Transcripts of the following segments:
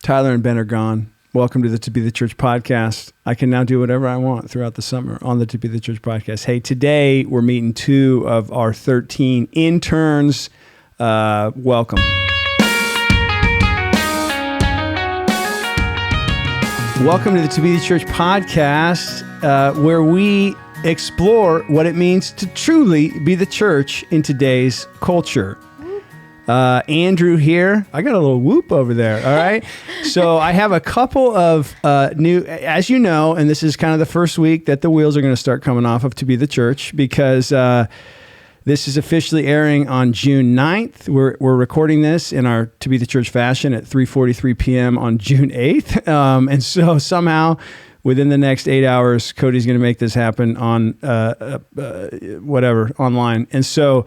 Tyler and Ben are gone. Welcome to the To Be the Church podcast. I can now do whatever I want throughout the summer on the To Be the Church podcast. Hey, today we're meeting 2 of our 13 interns. Welcome. Welcome to the To Be the Church podcast, where we explore what it means to truly be the church in today's culture. Andrew here. I got a little whoop over there. All right. So I have a couple of new, as you know, and this is kind of the first week that the wheels are going to start coming off of To Be the Church, because this is officially airing on June 9th. We're recording this in our To Be the Church fashion at 3:43 p.m. on June 8th. And so somehow within the next 8 hours, Cody's going to make this happen on online. And so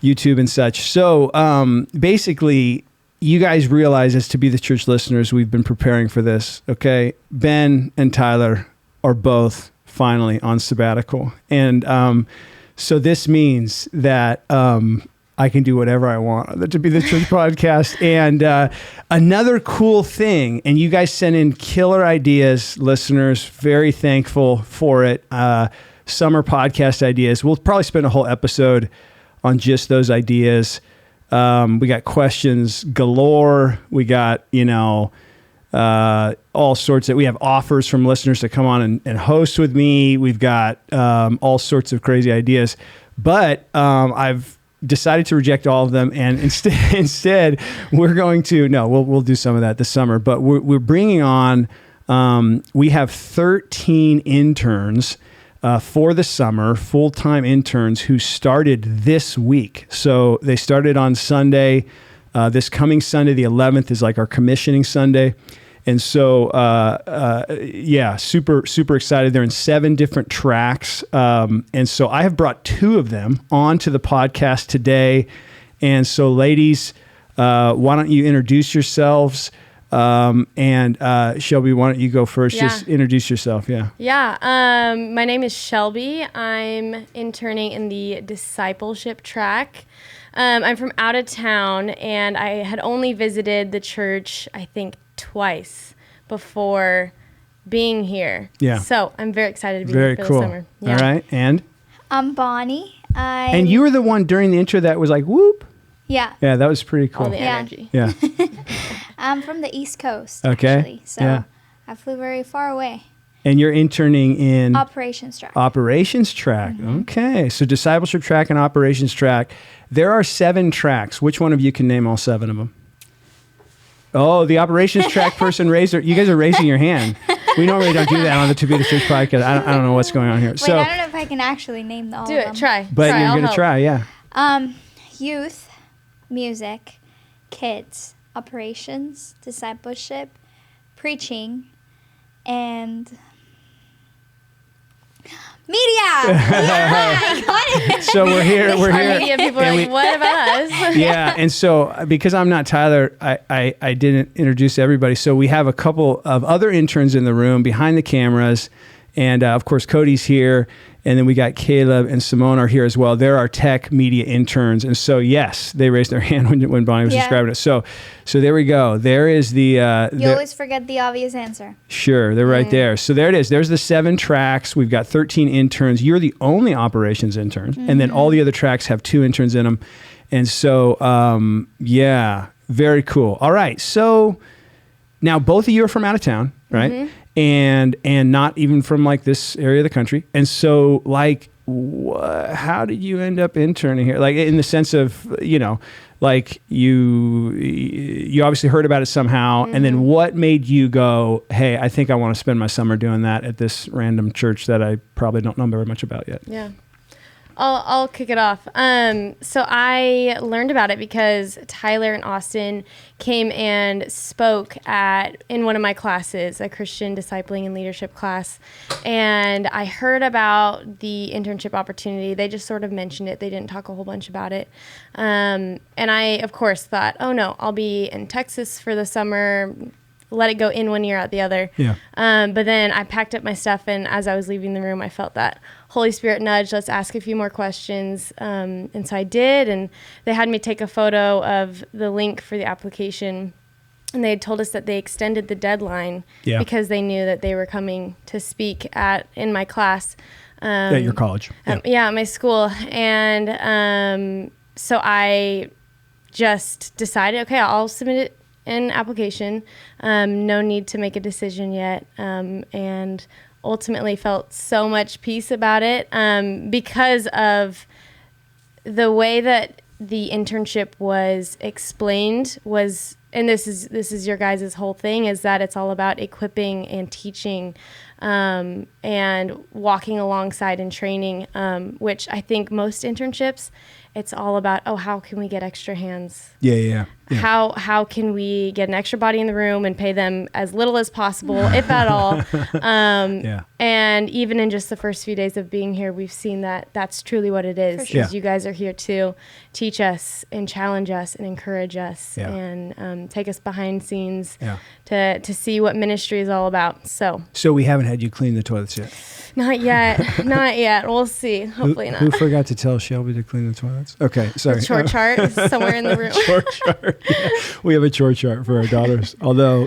YouTube and such. So basically, you guys realize, as To Be the Church listeners, we've been preparing for this, okay? Ben and Tyler are both finally on sabbatical. And so this means that I can do whatever I want on the To Be the Church podcast. And another cool thing, and you guys sent in killer ideas, listeners, very thankful for it. Summer podcast ideas. We'll probably spend a whole episode on just those ideas. We got questions galore. We got, all sorts we have offers from listeners to come on and host with me. We've got all sorts of crazy ideas, but I've decided to reject all of them. And instead we're going to, we'll do some of that this summer, but we're bringing on, we have 13 interns for the summer, full-time interns who started this week. So they started on Sunday. This coming Sunday, the 11th, is like our commissioning Sunday. And so, super, super excited. They're in 7 different tracks. And so I have brought 2 of them onto the podcast today. And so, ladies, why don't you introduce yourselves? And Shelby, why don't you go first? Yeah. Just introduce yourself. Yeah. My name is Shelby. I'm interning in the discipleship track. I'm from out of town, and I had only visited the church, I think, twice before being here. Yeah. So I'm very excited to be Very here for cool. the summer. Yeah. All right. And? I'm Bonnie. And you were the one during the intro that was like, whoop. Yeah. Yeah, that was pretty cool. All the energy. Yeah. I'm from the East Coast, Okay. actually. So Yeah. I flew very far away. And you're interning in? Operations track. Operations track. Mm-hmm. Okay. So discipleship track and operations track. There are 7 tracks. Which one of you can name all 7 of them? Oh, the operations track person raised you guys are raising your hand. We normally don't do that on the To Be the Church podcast. I don't know what's going on here. Wait, So, I don't know if I can actually name all Do of it. them. Try. but Try. you're I'll going to help. try, yeah. Youth, music, kids, operations, discipleship, preaching, and media. Yeah, I got it. So we're here. Our media people are like, what about us? Yeah, and so because I'm not Tyler, I didn't introduce everybody. So we have a couple of other interns in the room behind the cameras, and of course Cody's here, and then we got Caleb and Simone are here as well. They're our tech media interns, and so yes, they raised their hand when Bonnie was describing it. So there we go. There is the. You always forget the obvious answer. Sure, they're right there. So there it is. There's the 7 tracks. We've got 13 interns. You're the only operations intern, and then all the other tracks have 2 interns in them. And so, very cool. All right, so now both of you are from out of town, right? Mm-hmm. And not even from like this area of the country. And so, like, how did you end up interning here? Like, in the sense of, like you obviously heard about it somehow, and then what made you go, hey, I think I want to spend my summer doing that at this random church that I probably don't know very much about yet? Yeah. I'll kick it off. So I learned about it because Tyler and Austin came and spoke in one of my classes, a Christian discipling and leadership class. And I heard about the internship opportunity. They just sort of mentioned it. They didn't talk a whole bunch about it. And I, of course, thought, oh no, I'll be in Texas for the summer, let it go in one ear out the other. Yeah. But then I packed up my stuff, and as I was leaving the room, I felt that Holy Spirit nudge, let's ask a few more questions. And so I did, and they had me take a photo of the link for the application. and they had told us that they extended the deadline because they knew that they were coming to speak in my class. At your college. At my school. And so I just decided, okay, I'll submit an application. No need to make a decision yet. And ultimately felt so much peace about it because of the way that the internship was explained and this is your guys' whole thing, is that it's all about equipping and teaching and walking alongside and training, which I think most internships, it's all about, how can we get extra hands? Yeah. How can we get an extra body in the room and pay them as little as possible, if at all? And even in just the first few days of being here, we've seen that that's truly what it is. Sure. You guys are here to teach us and challenge us and encourage us and take us behind scenes to see what ministry is all about. So we haven't had you clean the toilets yet. Not yet. We'll see. Hopefully not. Who forgot to tell Shelby to clean the toilets? Okay, sorry. The chore chart is somewhere in the room. Chore chart. Yeah. We have a chore chart for our daughters. Although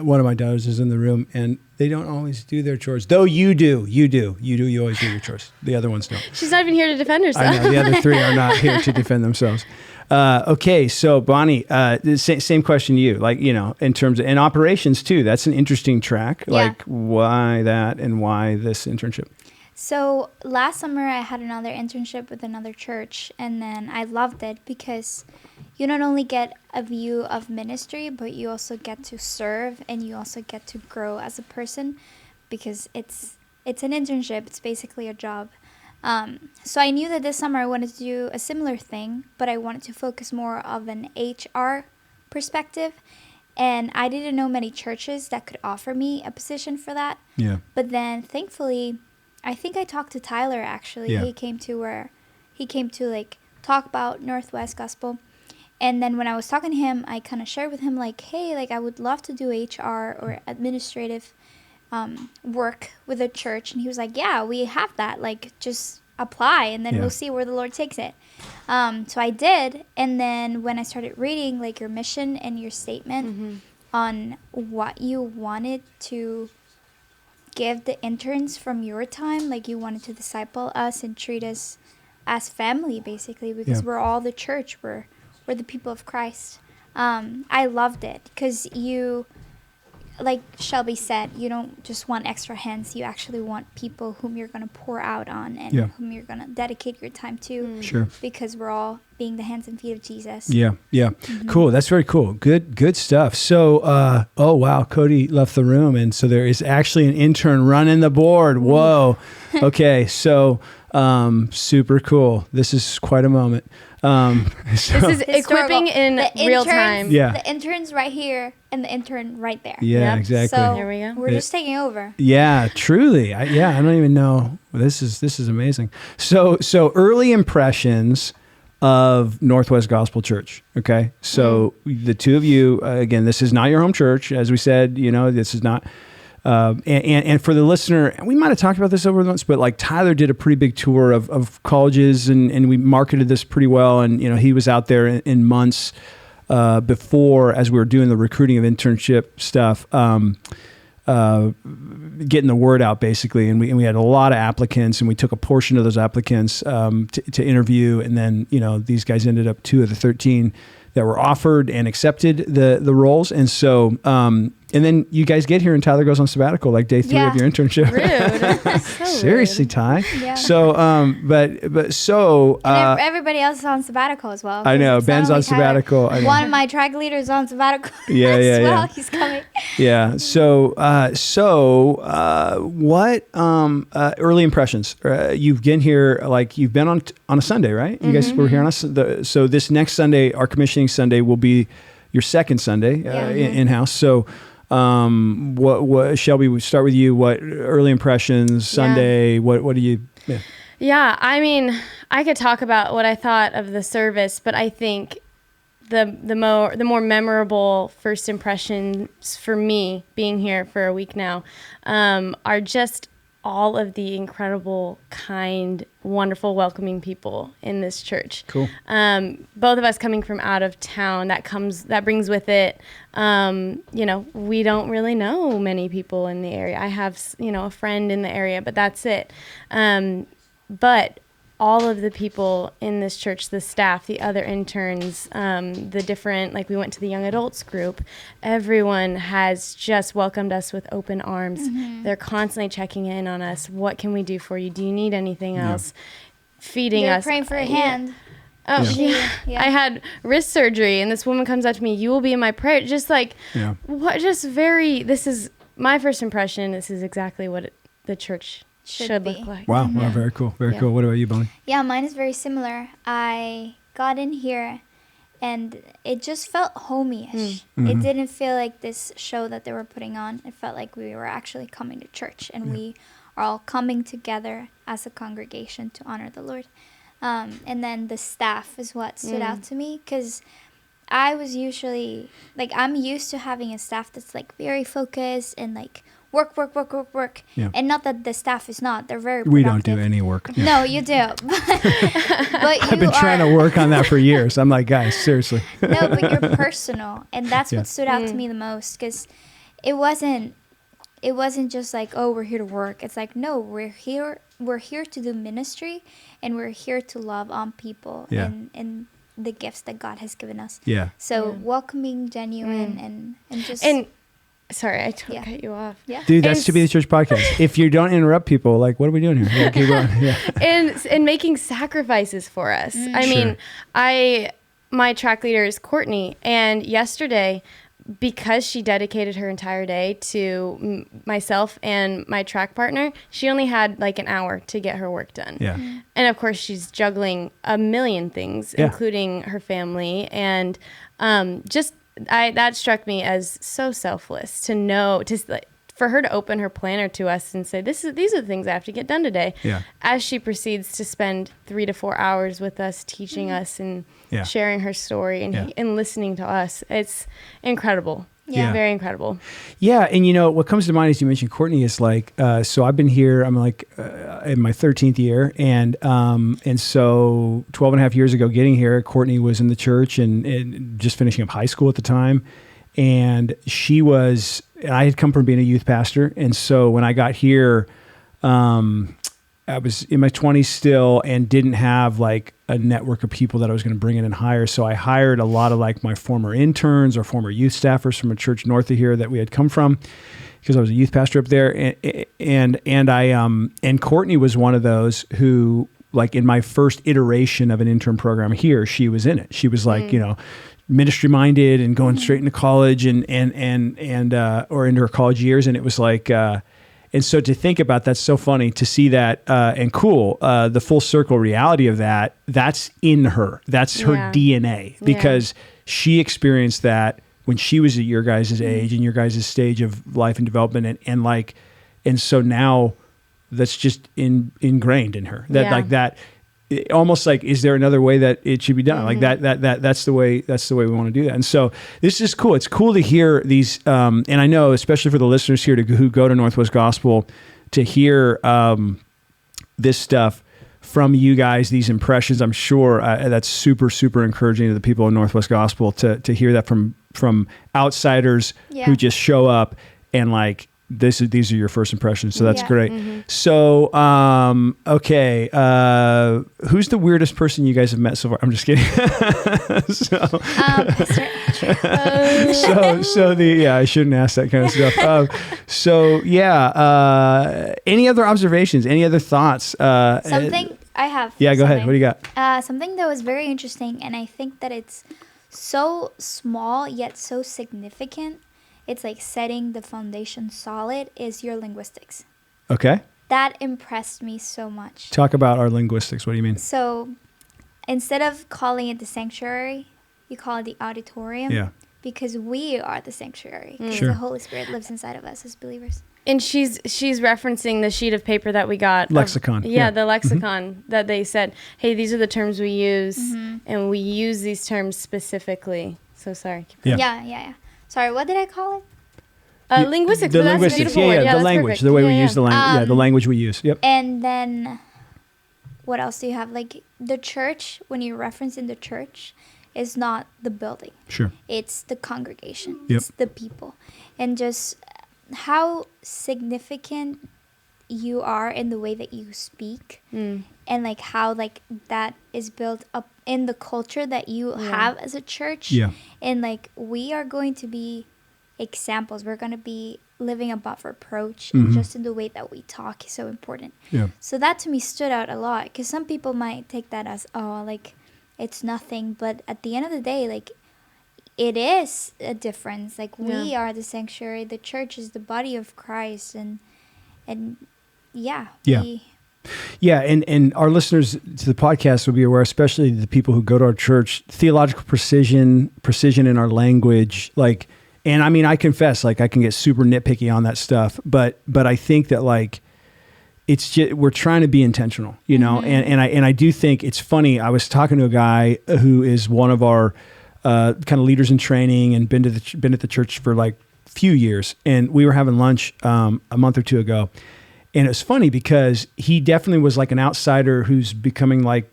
one of my daughters is in the room and they don't always do their chores. Though you do. You always do your chores. The other ones don't. She's not even here to defend herself. I know. The other three are not here to defend themselves. Okay, so Bonnie, same question to you. Like, in terms of in operations too, that's an interesting track. Yeah. Like, why that and why this internship? So last summer I had another internship with another church, and then I loved it because you not only get a view of ministry, but you also get to serve and you also get to grow as a person because it's an internship. It's basically a job. So I knew that this summer I wanted to do a similar thing, but I wanted to focus more of an HR perspective. And I didn't know many churches that could offer me a position for that. Yeah. But then thankfully, I think I talked to Tyler actually. Yeah. He came to like talk about Northwest Gospel. And then when I was talking to him, I kind of shared with him like, hey, like I would love to do HR or administrative work with a church. And he was like, yeah, we have that. Like just apply and then we'll see where the Lord takes it. So I did. And then when I started reading like your mission and your statement on what you wanted to give the interns from your time, like you wanted to disciple us and treat us as family basically, because we're all the church, we're the people of Christ. I loved it because you, like Shelby said, you don't just want extra hands, you actually want people whom you're going to pour out on and whom you're going to dedicate your time to. Sure. Because we're all being the hands and feet of Jesus. Yeah. Cool. That's very cool. Good stuff. So, oh wow, Cody left the room, and so there is actually an intern running the board. Whoa. Okay. So, super cool. This is quite a moment. This is equipping in real time. Yeah. The intern's right here and the intern right there. Yeah, exactly. So there we go. We're just taking over. Yeah, truly. I don't even know. This is amazing. So early impressions of Northwest Gospel Church. Okay. So the two of you, again, this is not your home church. As we said, this is not, and for the listener, we might have talked about this over once, but like Tyler did a pretty big tour of colleges and we marketed this pretty well. And, he was out there in months before, as we were doing the recruiting of internship stuff, getting the word out basically. And we had a lot of applicants, and we took a portion of those applicants to interview. And then, these guys ended up 2 of the 13 that were offered and accepted the roles. And so, and then you guys get here and Tyler goes on sabbatical, like day 3 of your internship. Rude. So Seriously, rude. Ty. Yeah. So, And everybody else is on sabbatical as well. I know, It's Ben's not on only Tyler. sabbatical. I know. One of my track leaders is on sabbatical Yeah, as well. yeah. He's coming. Yeah. So, what early impressions? You've been here, like you've been on a Sunday, right? You guys were here on so this next Sunday, our commissioning Sunday, will be your second Sunday in house. So, what Shelby? We start with you. What early impressions Sunday? What do you? Yeah. Yeah, I mean, I could talk about what I thought of the service, but I think the more memorable first impressions for me being here for a week now are just all of the incredible, kind, wonderful, welcoming people in this church. Cool. Both of us coming from out of town, that brings with it, we don't really know many people in the area. I have, a friend in the area, but that's it. But all of the people in this church, the staff, the other interns, the different, like we went to the young adults group, everyone has just welcomed us with open arms. Mm-hmm. They're constantly checking in on us. What can we do for you? Do you need anything else? Feeding us. Praying for a hand. Oh, yeah. I had wrist surgery, and this woman comes up to me, you will be in my prayer. Just like, this is my first impression. This is exactly what the church should look like. Wow, wow, very cool, very cool. What about you, Bonnie? Yeah, mine is very similar. I got in here, and it just felt homey-ish. It didn't feel like this show that they were putting on. It felt like we were actually coming to church, and we are all coming together as a congregation to honor the Lord. And then the staff is what stood out to me, because I was usually, I'm used to having a staff that's, very focused and, work. Yeah. And not that the staff is not. They're very productive. We don't do any work. Yeah. No, you do. But I've been trying to work on that for years. I'm like, guys, seriously. No, but you're personal. And that's what stood out to me the most, because it wasn't just we're here to work. It's no, we're here to do ministry, and we're here to love on people and the gifts that God has given us. Yeah. So welcoming, genuine, and just... And sorry, I cut you off. Yeah. Dude, that's To Be the Church podcast. If you don't interrupt people, what are we doing here? Yeah, keep going. Yeah. And making sacrifices for us. I mean, my track leader is Courtney, and yesterday, because she dedicated her entire day to myself and my track partner, she only had an hour to get her work done. Yeah. And of course, she's juggling a million things, including her family, and that struck me as so selfless to know, for her to open her planner to us and say, these are the things I have to get done today. Yeah. As she proceeds to spend 3 to 4 hours with us, teaching us and sharing her story and listening to us. It's incredible. Yeah. Very incredible. Yeah. And what comes to mind as you mentioned Courtney is so I've been here, I'm in my 13th year. And so 12 and a half years ago getting here, Courtney was in the church and just finishing up high school at the time. And I had come from being a youth pastor. And so when I got here, I was in my 20s still and didn't have a network of people that I was going to bring in and hire. So I hired a lot of my former interns or former youth staffers from a church north of here that we had come from, because I was a youth pastor up there. And Courtney was one of those who, in my first iteration of an intern program here, she was in it. She was ministry minded and going straight into college and or into her college years. And it was and so to think about, that's so funny to see that, and cool, the full circle reality of that's in her. That's her DNA, because she experienced that when she was at your guys' age and your guys' stage of life and development. And so now that's just ingrained in her that almost is there another way that it should be done? That's the way we want to do that. And so this is cool. It's cool to hear these, and I know, especially for the listeners here who go to Northwest Gospel, to hear this stuff from you guys, these impressions. I'm sure that's super, super encouraging to the people in Northwest Gospel to hear that from outsiders who just show up and these are your first impressions. So that's great. Mm-hmm. So, okay. Who's the weirdest person you guys have met so far? I'm just kidding. I shouldn't ask that kind of stuff. Any other observations? Any other thoughts? Something I have. Yeah, go ahead. What do you got? Something that was very interesting, and I think that it's so small yet so significant. It's setting the foundation solid, is your linguistics. Okay. That impressed me so much. Talk about our linguistics. What do you mean? So instead of calling it the sanctuary, you call it the auditorium. Yeah. Because we are the sanctuary. Because Sure. the Holy Spirit lives inside of us as believers. And she's referencing the sheet of paper that we got. Lexicon. The lexicon that they said, hey, these are the terms we use, and we use these terms specifically. So sorry. Yeah. Sorry, what did I call it? Linguistics. The but that's a linguistics. beautiful Yeah, word. yeah. Yeah, The that's language, perfect. the way we Yeah, use the language. The language we use. Yep. And then what else do you have? Like the church, when you reference in the church, is not the building. Sure. It's the congregation. Yep. It's the people. And just how significant you are in the way that you speak. And like how like that is built up in the culture that you have as a church. Yeah. And like we are going to be examples. We're going to be living above reproach, and just in the way that we talk is so important. Yeah. So that to me stood out a lot, because some people might take that as, oh, like it's nothing, but at the end of the day, like it is a difference. Like we are the sanctuary, the church is the body of Christ, and yeah. Yeah, and our listeners to the podcast will be aware, especially the people who go to our church, theological precision in our language, like, and I mean, I confess, like, I can get super nitpicky on that stuff, but I think that, like, it's just, we're trying to be intentional, you know, and I do think it's funny. I was talking to a guy who is one of our kind of leaders in training and been at the church for like a few years, and we were having lunch a month or two ago. And it was funny because he definitely was like an outsider who's becoming like,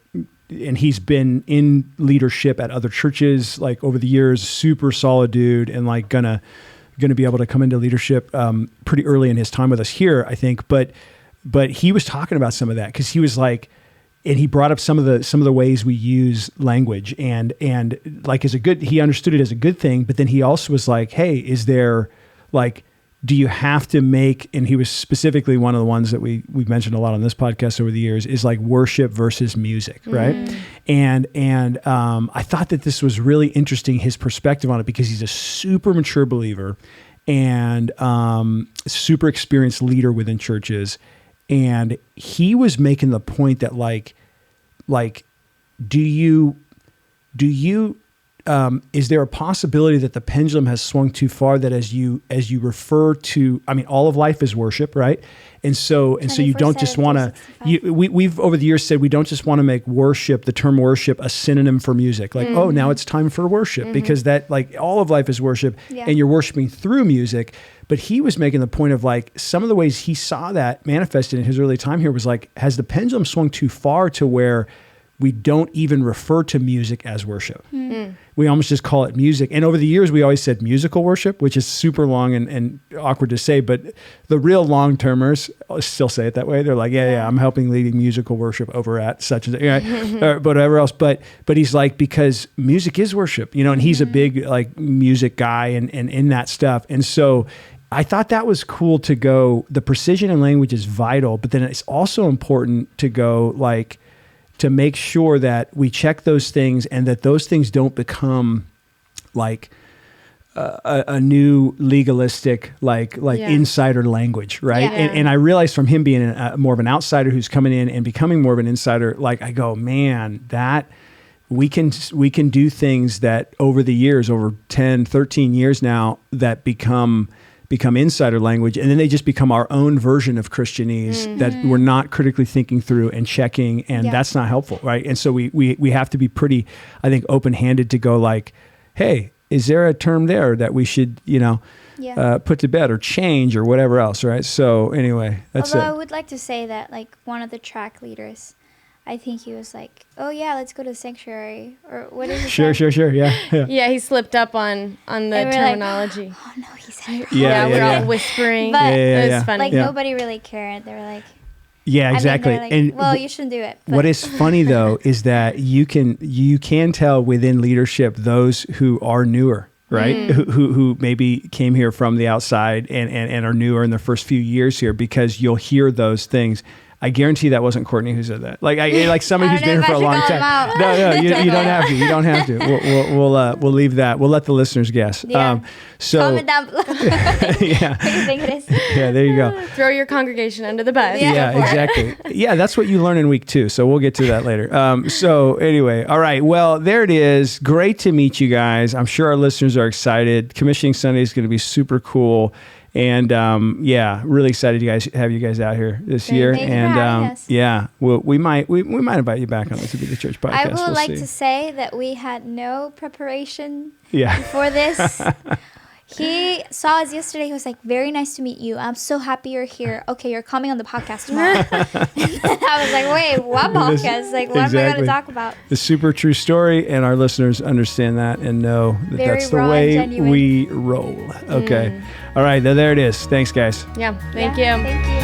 and he's been in leadership at other churches like over the years, super solid dude, and like gonna be able to come into leadership pretty early in his time with us here, I think. But he was talking about some of that, because he was like, and he brought up some of the ways we use language, and like he understood it as a good thing. But then he also was like, hey, is there like, do you have to make, and he was specifically one of the ones that we've mentioned a lot on this podcast over the years, is like worship versus music, right? And I thought that this was really interesting, his perspective on it, because he's a super mature believer and super experienced leader within churches. And he was making the point that like, do you is there a possibility that the pendulum has swung too far, that as you refer to, I mean, all of life is worship, right? And so you don't just want to, we've over the years said, we don't just want to make worship, the term worship, a synonym for music. Like, oh, now it's time for worship, because that, like, all of life is worship, and you're worshiping through music. But he was making the point of like, some of the ways he saw that manifested in his early time here was like, has the pendulum swung too far to where we don't even refer to music as worship? We almost just call it music. And over the years, we always said musical worship, which is super long and awkward to say, but the real long-termers still say it that way. They're like, yeah, I'm helping leading musical worship over at such and or whatever else. But he's like, because music is worship, you know, and he's a big like music guy and in that stuff. And so I thought that was cool to go, the precision in language is vital, but then it's also important to go like, to make sure that we check those things, and that those things don't become like a new legalistic, like insider language, right? Yeah. And I realized from him being more of an outsider who's coming in and becoming more of an insider, like I go, man, that we can do things that over the years, over 10, 13 years now, that become insider language, and then they just become our own version of Christianese that we're not critically thinking through and checking, and that's not helpful, right? And so we have to be pretty, I think, open-handed to go like, hey, is there a term there that we should, you know, put to bed or change or whatever else, right? So anyway, that's Although I would like to say that like one of the track leaders, I think he was like, oh yeah, let's go to the sanctuary, or what is it? Sure, yeah. Yeah, he slipped up on the terminology. Like, oh no, he said it wrong. Yeah, we're all whispering. But it was funny. Like nobody really cared. They were like, yeah, exactly. I mean, like, and well, you shouldn't do it. But what is funny though is that you can tell within leadership those who are newer, right? Who maybe came here from the outside and are newer in the first few years here, because you'll hear those things. I guarantee that wasn't Courtney who said that. Like somebody who's been here for a long time. No, you don't have to. You don't have to. We'll leave that. We'll let the listeners guess. Yeah. So comment down below. yeah. What do you think it is? Yeah, there you go. Throw your congregation under the bus. Yeah, exactly. Yeah, that's what you learn in week 2. So we'll get to that later. So anyway, all right. Well, there it is. Great to meet you guys. I'm sure our listeners are excited. Commissioning Sunday is going to be super cool. And really excited to have you guys out here this year. And we might invite you back on the To Be the Church podcast. I would like to say that we had no preparation Yeah. before this. He saw us yesterday. He was like, very nice to meet you. I'm so happy you're here. Okay, you're coming on the podcast tomorrow. And then I was like, wait, what podcast? Like, what am I going to talk about? The super true story, and our listeners understand that and know that Very that's the raw way and genuine. we roll. Okay. All right, there it is. Thanks, guys. Yeah, thank you. Thank you.